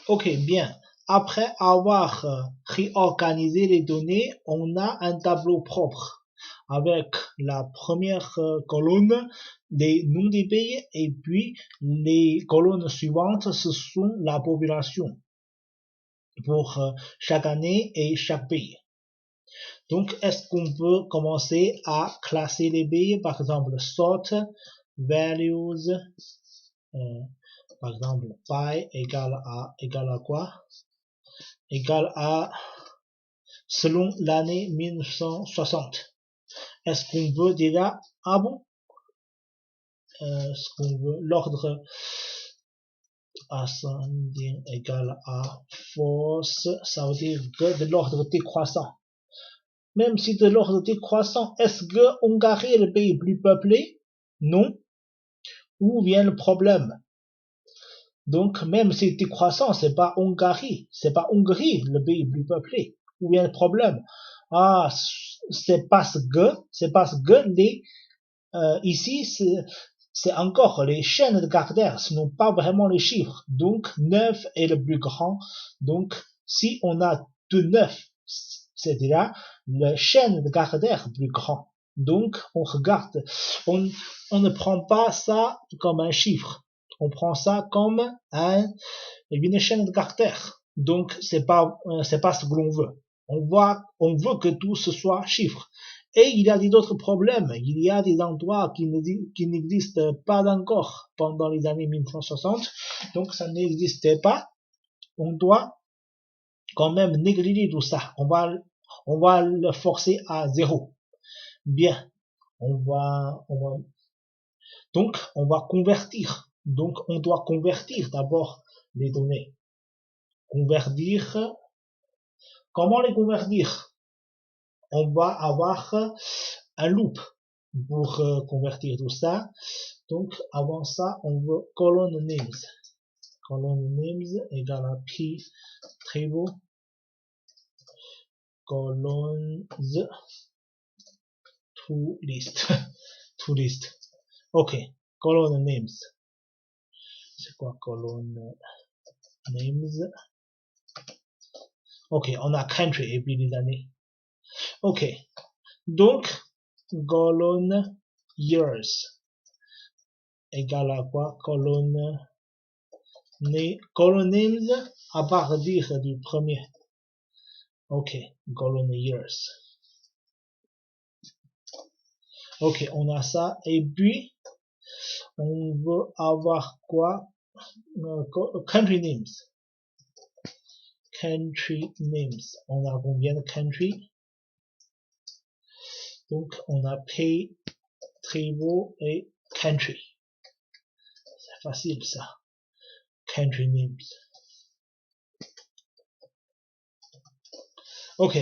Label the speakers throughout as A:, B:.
A: Ok, bien. Après avoir réorganisé les données, on a un tableau propre avec la première colonne des noms des pays et puis les colonnes suivantes, ce sont la population pour chaque année et chaque pays. Donc, est-ce qu'on peut commencer à classer les pays, par exemple, sort, values, par exemple, pi égale à quoi? Égale à, selon l'année 1960. Est-ce qu'on veut déjà, ah bon? Est-ce qu'on veut l'ordre ascending égale à false, ça veut dire que de l'ordre décroissant. Même si de l'ordre décroissant, est-ce que Hongrie est le pays plus peuplé? Non. Où vient le problème? Donc, même si c'est décroissant, c'est pas Hongrie, c'est pas Hongrie le pays plus peuplé. Où vient le problème? Ah, c'est parce que les ici c'est encore les chaînes de caractères, ce n'est pas vraiment les chiffres. Donc 9 est le plus grand. Donc si on a de 9, c'est-à-dire la chaîne de caractères plus grand. Donc on regarde, on ne prend pas ça comme un chiffre. On prend ça comme une chaîne de caractères. Donc c'est pas ce que l'on veut. On veut que tout ce soit chiffre. Et il y a d'autres problèmes. Il y a des endroits qui n'existent pas encore pendant les années 1960. Donc ça n'existait pas. On doit quand même négliger tout ça. On va le forcer à zéro. Bien. Donc on va convertir. Donc on doit convertir d'abord les données. Convertir. Comment les convertir? On va avoir un loop pour convertir tout ça. Donc avant ça, on veut colonne names. Colonne names égale à p tribal colonnes to list. To list. Ok, colonne names. C'est quoi colonne names? Ok, on a country et puis les années. Ok, donc colonne years égale à quoi? Colonne names à partir du premier. Ok, colonne years. Ok, on a ça. Et puis, on veut avoir quoi? Country names. Country names. On a combien de country? Donc, on a pay, tribal et country. C'est facile ça. Country names. Ok.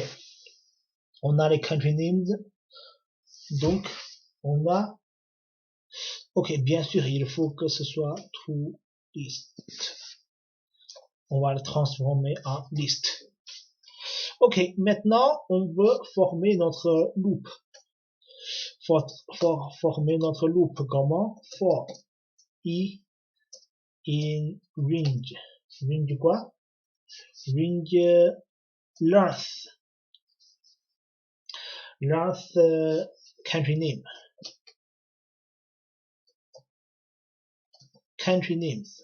A: On a les country names. Donc, on a... Ok, bien sûr, il faut que ce soit to list. On va le transformer en liste. Ok, maintenant, on veut former notre loop. Former notre loop comment? For i in range. Range quoi? Range length. Length country name. Country names.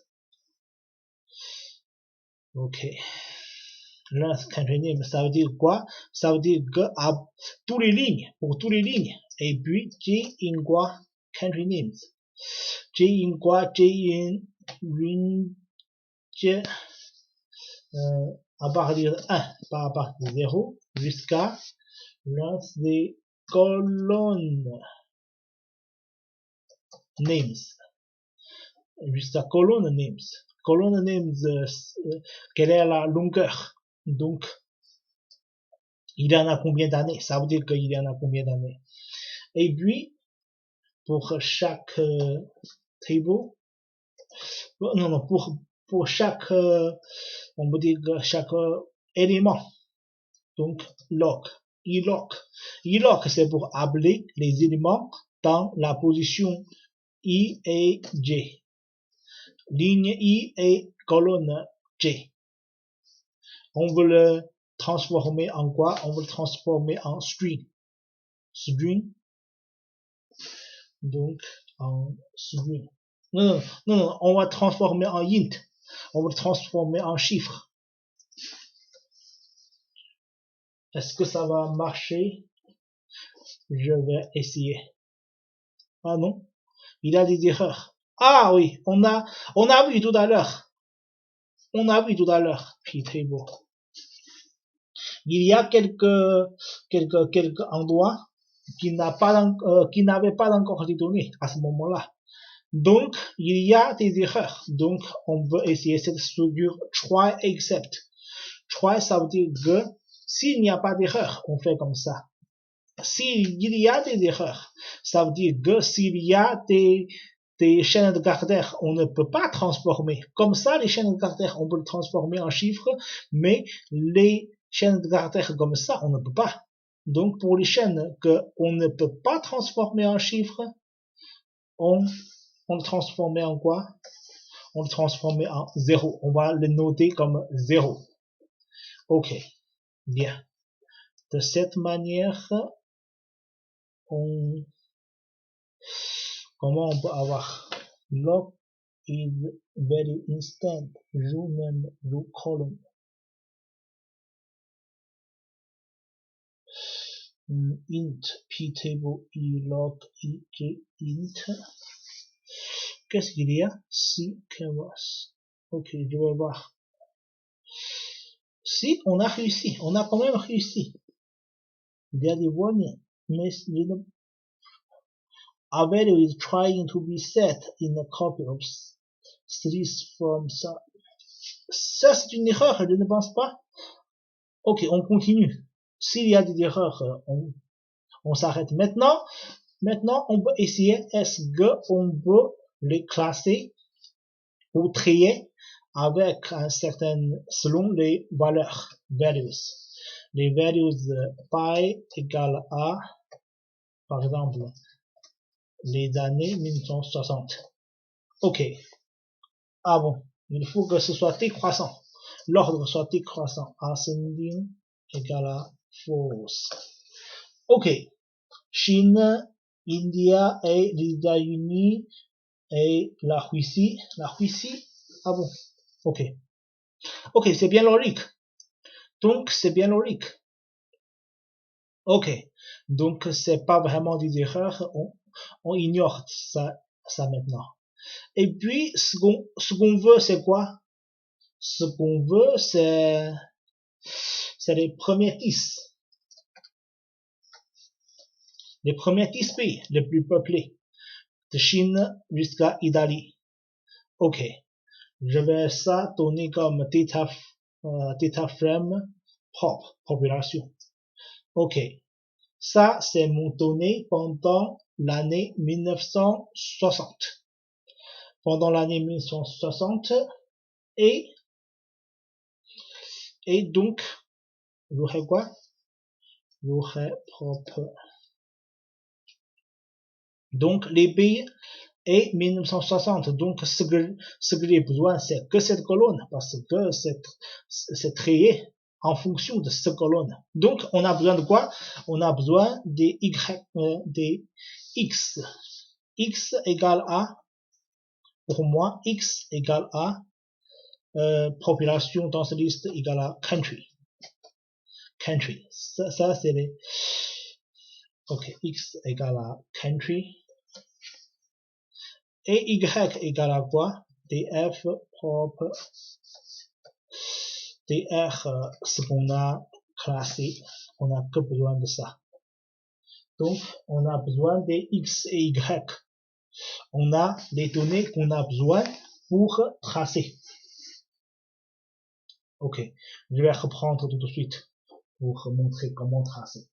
A: Ok. Length country name, ça veut dire quoi? Ça veut dire que à toutes les lignes, pour toutes les lignes. Et puis, J in quoi? Country names. J in quoi? J in range à partir de 1, pas à partir de 0, jusqu'à length des colonnes names. Jusqu'à colonne names. Colonne names, quelle est la longueur? Donc, il y en a combien d'années? Ça veut dire qu'il y en a combien d'années? Et puis, pour chaque table, non, pour chaque, on peut dire chaque élément. Donc, log, ilog. Ilog, c'est pour appeler les éléments dans la position I et J. Ligne I et colonne J. On veut le transformer en quoi? On veut le transformer en string. String. Donc, en string. Non, on va transformer en int. On va le transformer en chiffre. Est-ce que ça va marcher? Je vais essayer. Ah non, il y a des erreurs. Ah oui, on a vu tout à l'heure. On a vu tout à l'heure, ptable. Il y a quelques endroits qui n'avaient pas encore été donnés à ce moment-là. Donc, il y a des erreurs. Donc, on veut essayer cette structure try except. Try, ça veut dire que s'il n'y a pas d'erreur, on fait comme ça. S'il y a des erreurs, ça veut dire que s'il y a des chaînes de caractères, on ne peut pas transformer. Comme ça, les chaînes de caractères, on peut le transformer en chiffres, mais les chaînes de caractères comme ça, on ne peut pas. Donc, pour les chaînes qu'on ne peut pas transformer en chiffres, on le transformer en quoi? On le transformer en 0. On va le noter comme 0. Ok, bien. De cette manière, comment on peut avoir log is very instant, you name you column. Int ptable log int. Qu'est-ce qu'il y a? Si canvas. Ok, je vais voir. Si on a réussi, on a quand même réussi. Il y a des warnings, mais a value is trying to be set in a copy of this from ça. Ça, c'est une erreur, je ne pense pas. Ok, on continue. S'il y a des erreurs, on s'arrête. Maintenant, on peut essayer, est-ce qu'on peut les classer ou trier avec un certain, selon les valeurs, values. Les values pi égale à, par exemple, les années 1960. Ok. Ah bon, il faut que ce soit décroissant. L'ordre soit décroissant. Ascending égale à false. Ok. Chine, India et les États-Unis et la Russie. La Russie? Ah bon. Ok. Ok, c'est bien logique. Donc, c'est bien logique. Ok. Donc, c'est pas vraiment des erreurs. On ignore ça maintenant. Et puis, ce qu'on veut, c'est quoi? Ce qu'on veut, c'est les premiers 10. Les premiers 10 pays les plus peuplés. De Chine jusqu'à Italie. Ok. Je vais ça donner comme data frame population. Ok. Ça, c'est mon donné pendant l'année 1960. Pendant l'année 1960 et donc, j'aurai quoi? J'aurai propre. Donc, les pays et 1960. Donc, ce que j'ai besoin, c'est que cette colonne, parce que c'est créé en fonction de cette colonne. Donc, on a besoin de quoi? On a besoin des des x. X égale à, pour moi, x égale à, population dans cette liste égale à country. Country. Ça c'est les, ok, x égale à country. Et y égale à quoi? df propre dr, ce qu'on a classé, on n'a que besoin de ça. Donc, on a besoin des x et y. On a les données qu'on a besoin pour tracer. Ok, je vais reprendre tout de suite pour montrer comment tracer.